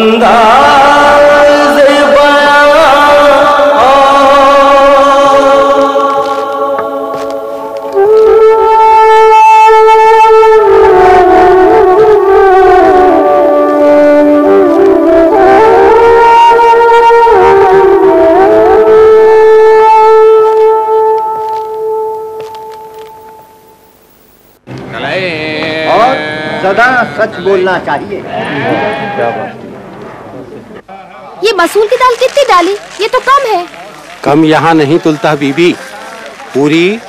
अंदाज़ सच बोलना चाहिए। ये मसूर की दाल कितनी डाली? ये तो कम है। कम यहाँ नहीं तुलता बीबी, पूरी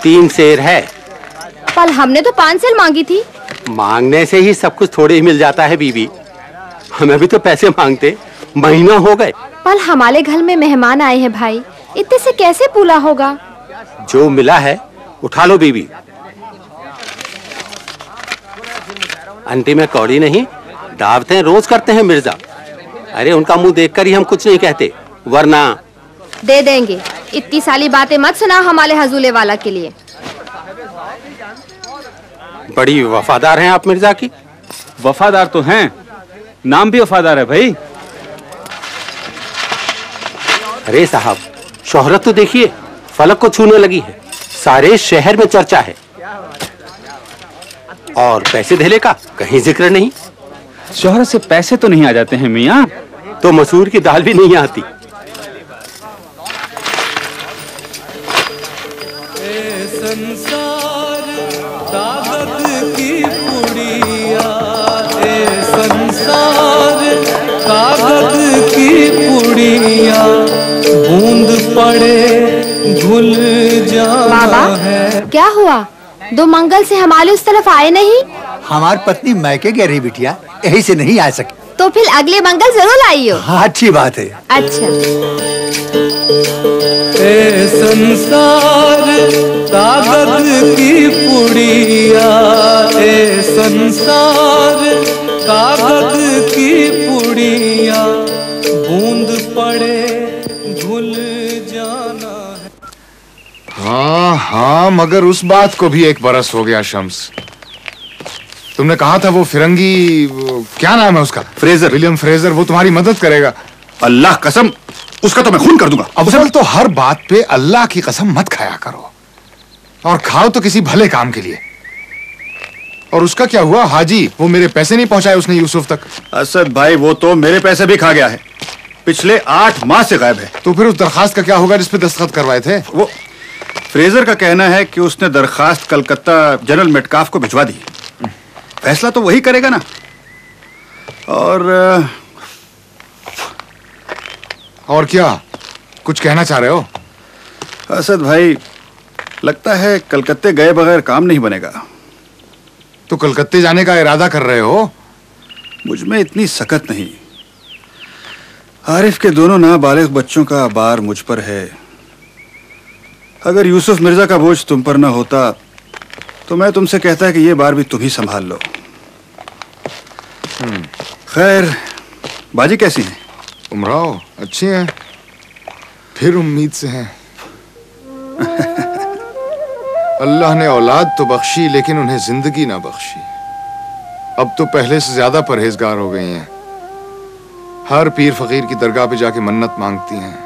3 सेर है। कल हमने तो 5 सेर मांगी थी। मांगने से ही सब कुछ थोड़े ही मिल जाता है बीबी, हमें भी तो पैसे मांगते महीना हो गए। कल हमारे घर में मेहमान आए हैं भाई, इतने से कैसे पूरा होगा? जो मिला है उठा लो बीबी। आंटी में कौड़ी नहीं, दावतें रोज करते हैं मिर्जा। अरे उनका मुंह देखकर ही हम कुछ नहीं कहते, वरना दे देंगे। इतनी सारी बातें मत सुना हमारे हजूले वाला के लिए। बड़ी वफादार हैं आप मिर्जा की। वफादार तो हैं, नाम भी वफादार है भाई। अरे साहब, शोहरत तो देखिए फलक को छूने लगी है, सारे शहर में चर्चा है। और पैसे धेले का कहीं जिक्र नहीं। शोहरत से पैसे तो नहीं आ जाते हैं मियाँ, तो मसूर की दाल भी नहीं आती। संसार कागज की पुड़िया, संसार कागज की पुड़िया, बूंद पड़े घुल जाना है। क्या हुआ? 2 मंगल से हमारे उस तरफ आए नहीं? हमारी पत्नी मैके गई रही बिटिया, यही से नहीं आ सके। तो फिर अगले मंगल जरूर आइयो। हाँ, अच्छी बात है। अच्छा। ए संसार कागज की पुड़िया, ए संसार कागज की पुड़िया, बूंद पड़े घुल जाना है। हाँ हाँ, मगर उस बात को भी 1 बरस हो गया शम्स। तुमने कहा था वो फिरंगी, क्या नाम है उसका? फ्रेजर, विलियम फ्रेजर, वो तुम्हारी मदद करेगा। अल्लाह कसम, उसका तो मैं खून कर दूंगा। अफजल, तो हर बात पे अल्लाह की कसम मत खाया करो, और खाओ तो किसी भले काम के लिए। और उसका क्या हुआ? हाजी, वो मेरे पैसे नहीं पहुंचाए उसने यूसुफ तक। असद भाई, वो तो मेरे पैसे भी खा गया है, पिछले 8 माह से गायब है। तो फिर उस दरखास्त का क्या होगा जिस पे दस्तखत करवाए थे? वो फ्रेजर का कहना है कि उसने दरखास्त कलकत्ता जनरल मेटकाफ को भिजवा दी। फैसला तो वही करेगा ना। और क्या कुछ कहना चाह रहे हो? असद भाई, लगता है कलकत्ते गए बगैर काम नहीं बनेगा। तो कलकत्ते जाने का इरादा कर रहे हो? मुझ में इतनी सकत नहीं। आरिफ के दोनों नाबालिग बच्चों का बार मुझ पर है। अगर यूसुफ मिर्जा का बोझ तुम पर ना होता तो मैं तुमसे कहता कि ये बार भी तुम ही संभाल लो। खैर, बाजी कैसी है? उमराव अच्छी हैं, फिर उम्मीद से हैं। अल्लाह ने औलाद तो बख्शी, लेकिन उन्हें जिंदगी ना बख्शी। अब तो पहले से ज्यादा परहेजगार हो गई हैं। हर पीर फकीर की दरगाह पे जाके मन्नत मांगती हैं,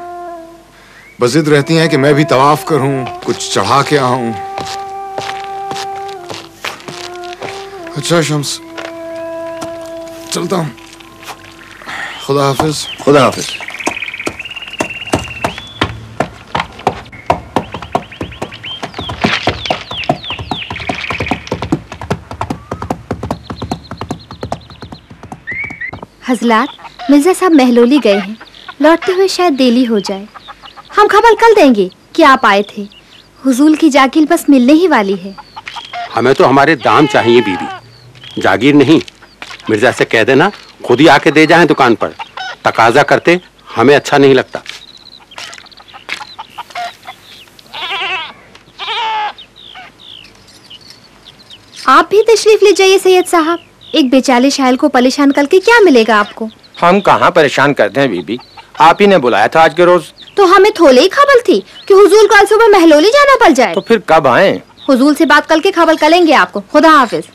बजिद रहती हैं कि मैं भी तवाफ करूं, कुछ चढ़ा के आऊं। अच्छा शम्स, चलता हूं। खुदा हाफिज। खुदा हाफिज। हजलात, मिर्जा साहब महलोली गए हैं, लौटते हुए शायद देरी हो जाए। हम खबर कल देंगे कि आप आए थे। हुजूर की जागीर बस मिलने ही वाली है। हमें तो हमारे दाम चाहिए बीबी, जागीर नहीं। मिर्जा से कह देना खुद ही आके दे जाएं दुकान पर। तकाजा करते हमें अच्छा नहीं लगता। आप भी तशरीफ ले जाइए सैयद साहब। एक बेचारे शायर को परेशान करके क्या मिलेगा आपको? हम कहाँ परेशान करते हैं बीबी, आप ही ने बुलाया था आज के रोज। तो हमें थोड़े ही खबर थी कि हुजूर कल सुबह महलोली जाना पड़ जाए। तो फिर कब आए? हुजूर से बात करके खबर करेंगे आपको। खुदा हाफिज।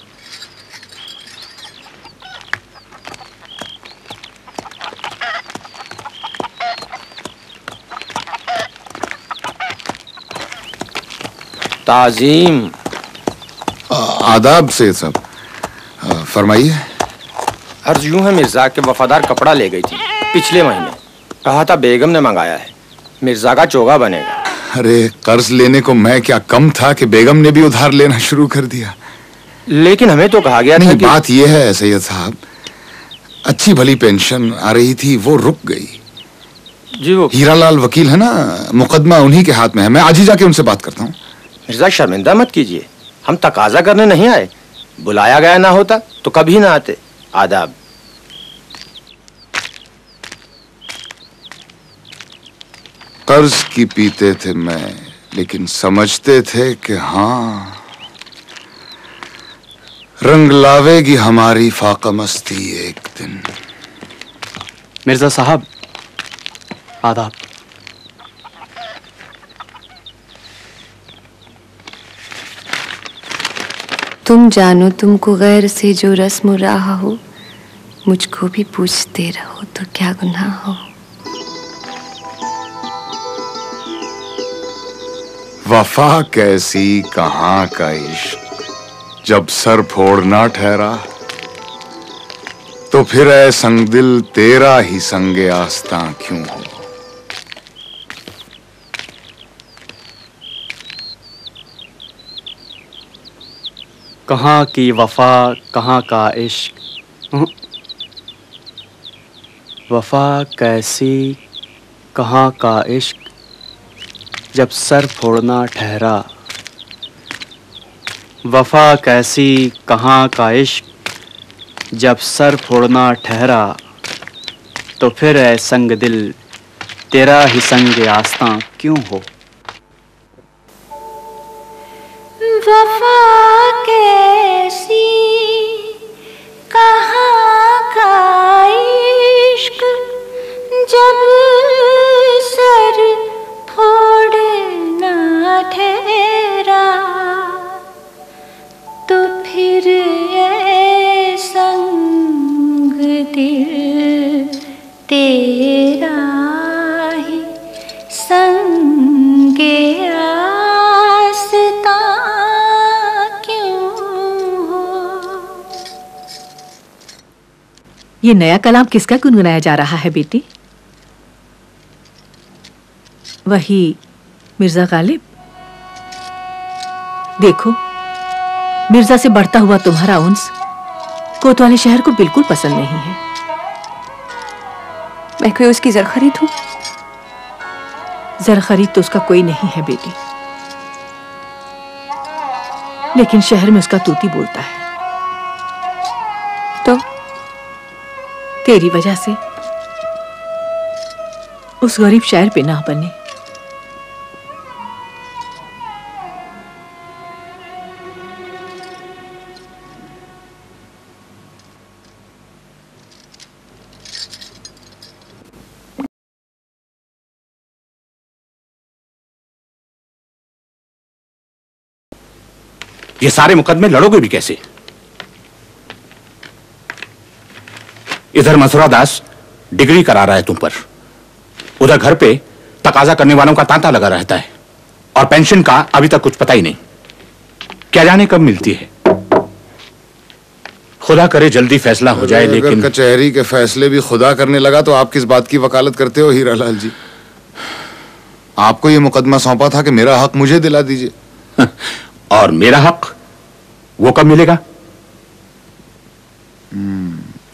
ताजीम। आदाब से सब। फरमाइए। अर्ज यूं है, मिर्जा के वफादार कपड़ा ले गई थी पिछले महीने। कहा था बेगम ने मंगाया है, मिर्जा का चोगा बनेगा। अरे कर्ज लेने को मैं क्या कम था कि बेगम ने भी उधार लेना शुरू कर दिया। लेकिन हमें तो कहा गया था कि... बात यह है सैयद साहब, अच्छी भली पेंशन आ रही थी, वो रुक गई। जी वो हीरालाल वकील है ना, मुकदमा उन्हीं के हाथ में है। मैं आज ही जाके उनसे बात करता हूँ। मिर्जा शर्मिंदा मत कीजिए, हम तकाजा करने नहीं आए। बुलाया गया ना होता तो कभी ना आते। आदाब। कर्ज की पीते थे मैं, लेकिन समझते थे कि हाँ, रंग लावेगी हमारी फाका मस्ती एक दिन। मिर्जा साहब आदाब। तुम जानो तुमको गैर से जो रस्म रहा हो, मुझको भी पूछते रहो तो क्या गुनाह हो। वफा कैसी कहाँ का इश्क, जब सर फोड़ना ठहरा, तो फिर ऐ संग दिल तेरा ही संगे आस्ता क्यों हो। कहाँ की वफा कहाँ का इश्क, वफा कैसी कहाँ का इश्क, जब सर फोड़ना ठहरा। वफा कैसी कहाँ का इश्क, जब सर फोड़ना ठहरा, तो फिर ऐ संग दिल तेरा ही संग आस्तां क्यों हो। वफा कैसी कहाँ का इश्क, जब सर फोड़ना ठहरा, तो फिर ये संग दिल तेरा ही संगे आस्ता क्यों हो। ये नया कलाम किसका गुनगुनाया जा रहा है बेटी? वही मिर्जा गालिब। देखो, मिर्जा से बढ़ता हुआ तुम्हारा उन्स कोतवाली शहर को बिल्कुल पसंद नहीं है। मैं कोई उसकी जर खरीद हूं? जर खरीद तो उसका कोई नहीं है बेटी, लेकिन शहर में उसका तूती बोलता है। तो तेरी वजह से उस गरीब शायर पे ना बने। ये सारे मुकदमे लड़ोगे भी कैसे? इधर मथुरा दास डिग्री करा रहा है तुम पर, उधर घर पे तकाजा करने वालों का तांता लगा रहता है, और पेंशन का अभी तक कुछ पता ही नहीं। क्या जाने कब मिलती है। खुदा करे जल्दी फैसला हो जाए। लेकिन कचहरी के फैसले भी खुदा करने लगा तो आप किस बात की वकालत करते हो हीरालाल जी? आपको ये मुकदमा सौंपा था कि मेरा हक मुझे दिला दीजिए। और मेरा हक वो कब मिलेगा?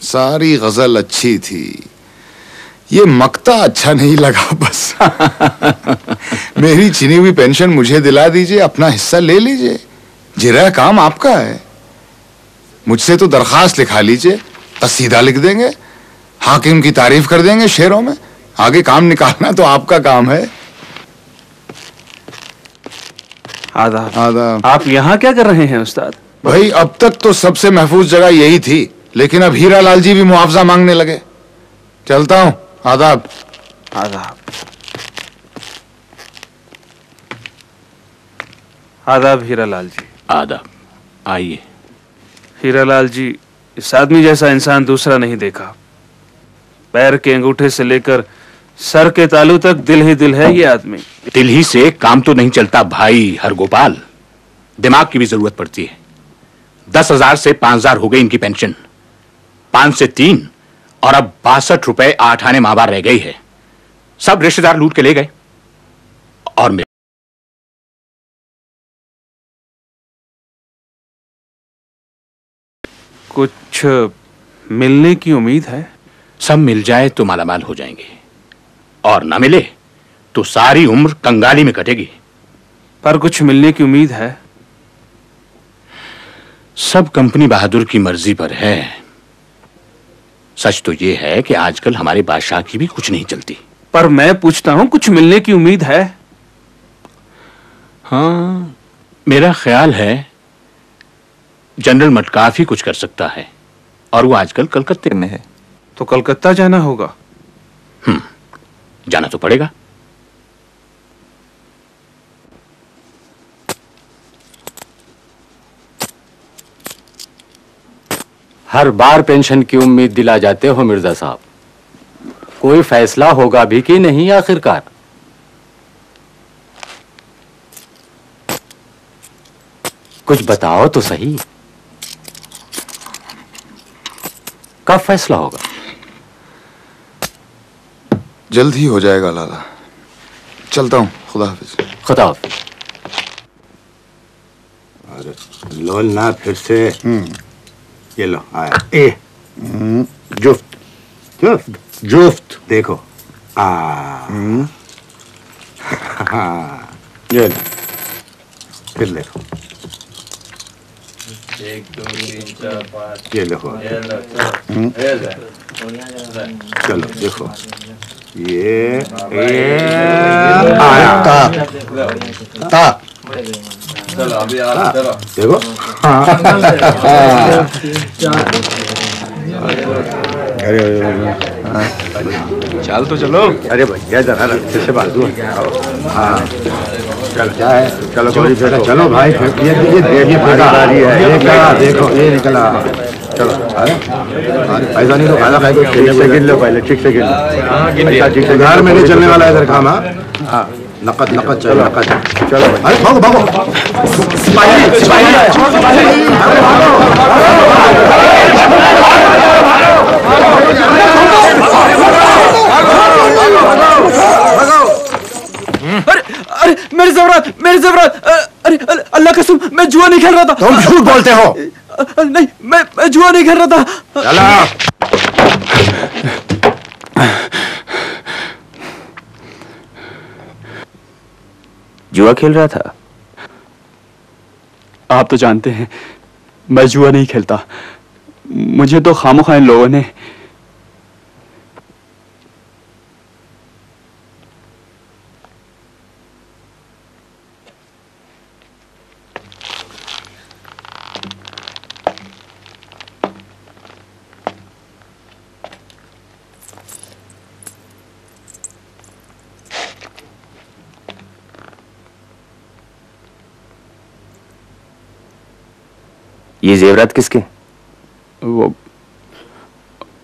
सारी गजल अच्छी थी, ये मक्ता अच्छा नहीं लगा बस। मेरी छिनी हुई पेंशन मुझे दिला दीजिए, अपना हिस्सा ले लीजिए, जिरा काम आपका है। मुझसे तो दरखास्त लिखा लीजिए, कसीदा लिख देंगे, हाकिम की तारीफ कर देंगे शेरों में। आगे काम निकालना तो आपका काम है। आदाब। आदाब। आप यहाँ क्या कर रहे हैं उस्ताद? भाई अब तक तो सबसे महफूज जगह यही थी, लेकिन अब हीरालाल जी भी मुआवजा मांगने लगे। चलता हूं। आदाब। आदाब। आदाब हीरालाल जी। आदाब। आइए। हीरालाल जी, इस आदमी जैसा इंसान दूसरा नहीं देखा। पैर के अंगूठे से लेकर सर के तालू तक दिल ही दिल है ये आदमी। दिल ही से काम तो नहीं चलता भाई हरगोपाल। दिमाग की भी जरूरत पड़ती है। 10,000 से 5,000 हो गई इनकी पेंशन, 5 से 3 और अब 62 रुपए 8 आने माहवार रह गई है। सब रिश्तेदार लूट के ले गए और मेरे कुछ मिलने की उम्मीद है? सब मिल जाए तो मालामाल हो जाएंगे और ना मिले तो सारी उम्र कंगाली में कटेगी। पर कुछ मिलने की उम्मीद है? सब कंपनी बहादुर की मर्जी पर है। सच तो यह है कि आजकल हमारे बादशाह की भी कुछ नहीं चलती। पर मैं पूछता हूं, कुछ मिलने की उम्मीद है? हाँ, मेरा ख्याल है जनरल मटकाफ ही कुछ कर सकता है और वो आजकल कलकत्ते में है। तो कलकत्ता जाना होगा। जाना तो पड़ेगा। हर बार पेंशन की उम्मीद दिला जाते हो मिर्जा साहब, कोई फैसला होगा भी कि नहीं आखिरकार? कुछ बताओ तो सही, कब फैसला होगा? जल्द ही हो जाएगा लाला। चलता हूँ, खुदा हाफिज। खुदा हाफिज। लो ना फिर से। ये लो आया। ए जुफ्त जुफ्त जुफ्त देखो। ये लो, फिर देखो। 1 2 3 4 5 ये देखो। चलो देखो, ये आया ता चलो अभी आ रहा। चलो देखो। अरे चल तो चलो। अरे भैया जरा रस्ते से बाजू। हाँ चलो क्या है, चलो चलो चलो भाई, ये बेगारी है। ये क्या देखो, ये निकला। चलो अरे ऐसा नहीं तो खाना खाए, ठीक से गिन लो पहले, ठीक से गिन लो। ठीक से घर में नहीं चलने वाला इधर काम। हाँ नकद नकद चलो, नकद चलो। अरे भागो भागो। अरे मेरे ज़ेवरात। अरे अल्लाह कसम, मैं जुआ नहीं खेल रहा था। तुम झूठ बोलते हो। नहीं, मैं जुआ नहीं खेल रहा था। चला। जुआ खेल रहा था? आप तो जानते हैं मैं जुआ नहीं खेलता। मुझे तो खामोखा इन लोगों ने ये जेवरात किसके? वो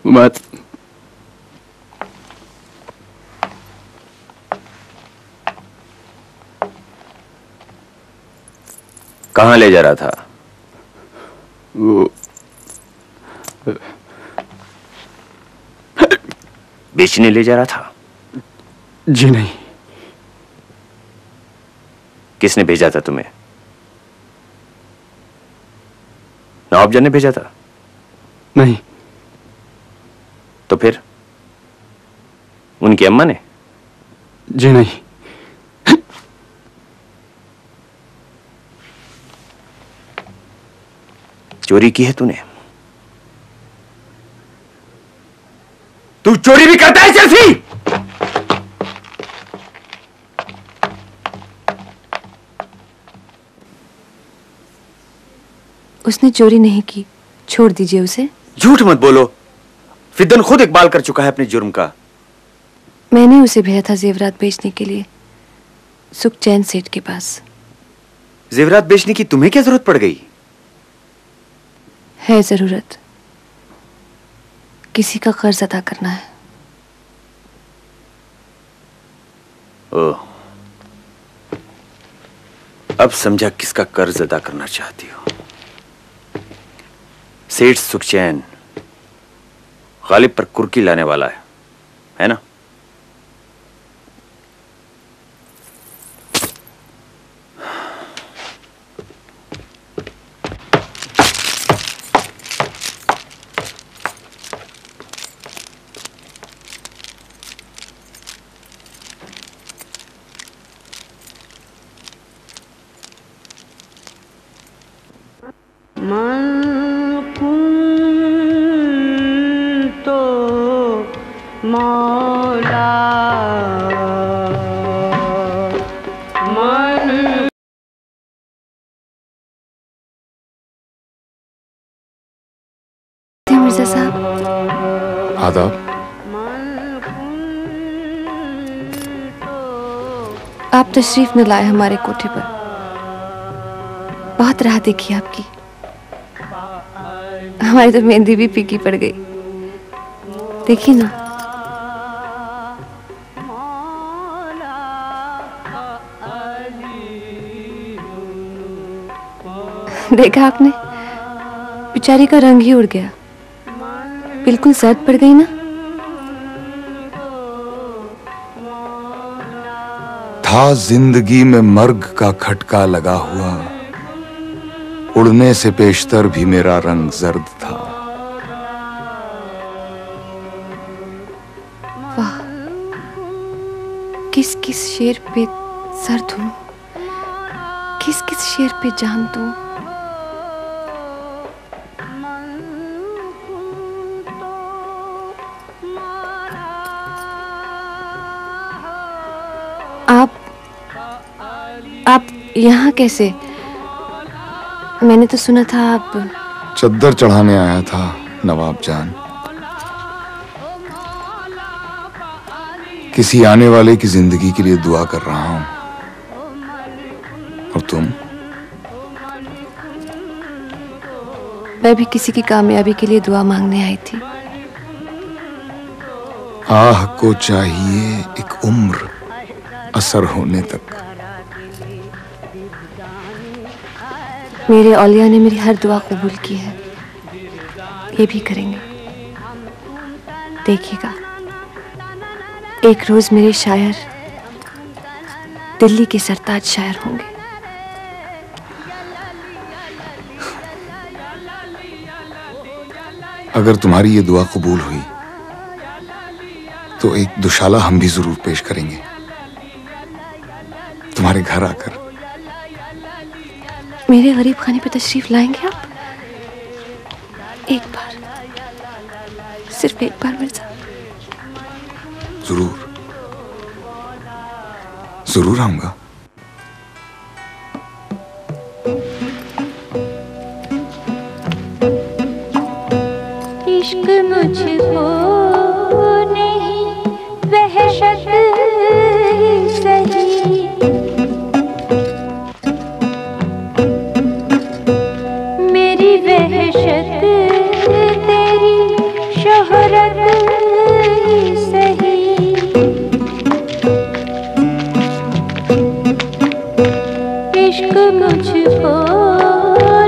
मैं कहाँ ले जा रहा था? वो बेचने ले जा रहा था? जी नहीं। किसने भेजा था तुम्हें? नवाबजान ने भेजा था? नहीं। तो फिर उनकी अम्मा ने? जी नहीं। चोरी की है तूने? तू चोरी भी करता है सेल्फी? उसने चोरी नहीं की, छोड़ दीजिए उसे। झूठ मत बोलो, फिदन खुद इकबाल कर चुका है अपने जुर्म का। मैंने उसे भेजा था जेवरात बेचने के लिए, सुखचैन सेठ के पास। जेवरात बेचने की तुम्हें क्या जरूरत पड़ गई? है जरूरत, किसी का कर्ज अदा करना है। ओह, अब समझा किसका कर्ज अदा करना चाहती हो। सेठ सुखचैन गालिब पर कुर्की लाने वाला है ना? मिर्जा साहब। आदाब। आप तशरीफ न लाए हमारे कोठे पर। बहुत राह देखी आपकी। हमारी तो मेहंदी भी फीकी पड़ गई। देखिए ना, देखा आपने? बेचारी का रंग ही उड़ गया। बिल्कुल सर्द पड़ गई ना। था जिंदगी में मर्ग का खटका लगा हुआ, उड़ने से पेशतर भी मेरा रंग जर्द था। वाह, किस किस शेर पे सर दूं, किस किस शेर पे जान दूं। आप यहाँ कैसे? मैंने तो सुना था आप चद्दर चढ़ाने आया था नवाब जान। किसी आने वाले की जिंदगी के लिए दुआ कर रहा हूं। और तुम? मैं भी किसी की कामयाबी के लिए दुआ मांगने आई थी। आह को चाहिए एक उम्र असर होने तक। मेरे औलिया ने मेरी हर दुआ कबूल की है, ये भी करेंगे। देखिएगा, एक रोज मेरे शायर दिल्ली के सरताज शायर होंगे। अगर तुम्हारी ये दुआ कबूल हुई तो एक दुशाला हम भी जरूर पेश करेंगे तुम्हारे घर आकर। मेरे गरीब खाने पे तशरीफ लाएंगे आप? एक बार, सिर्फ एक बार मिर्जा। जरूर जरूर आऊंगा। इश्क मुझको नहीं वहशत सही, मेरी वहशत तेरी शोहरत ही सही। इश्क मुझको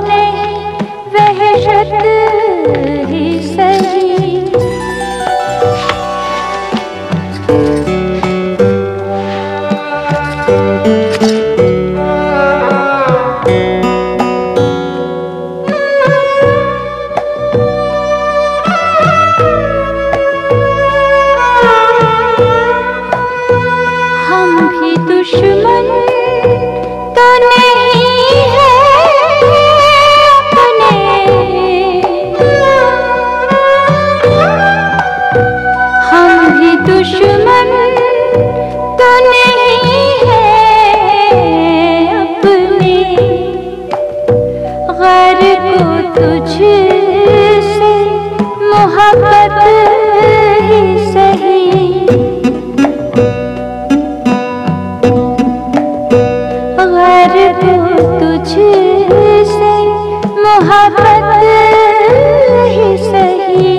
नहीं वहशत ही सही। हम भी दुश्मन तो नहीं है अपने, हम भी दुश्मन तो नहीं है अपने। गैर को तुझसे मोहब्बत ही सही। गैर को तुझसे मोहब्बत ही सही।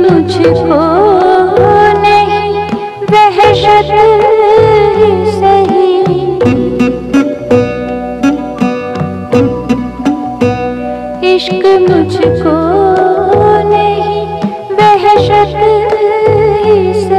मुझको नहीं वहशत ही सही, इश्क मुझको नहीं वहशत ही सही।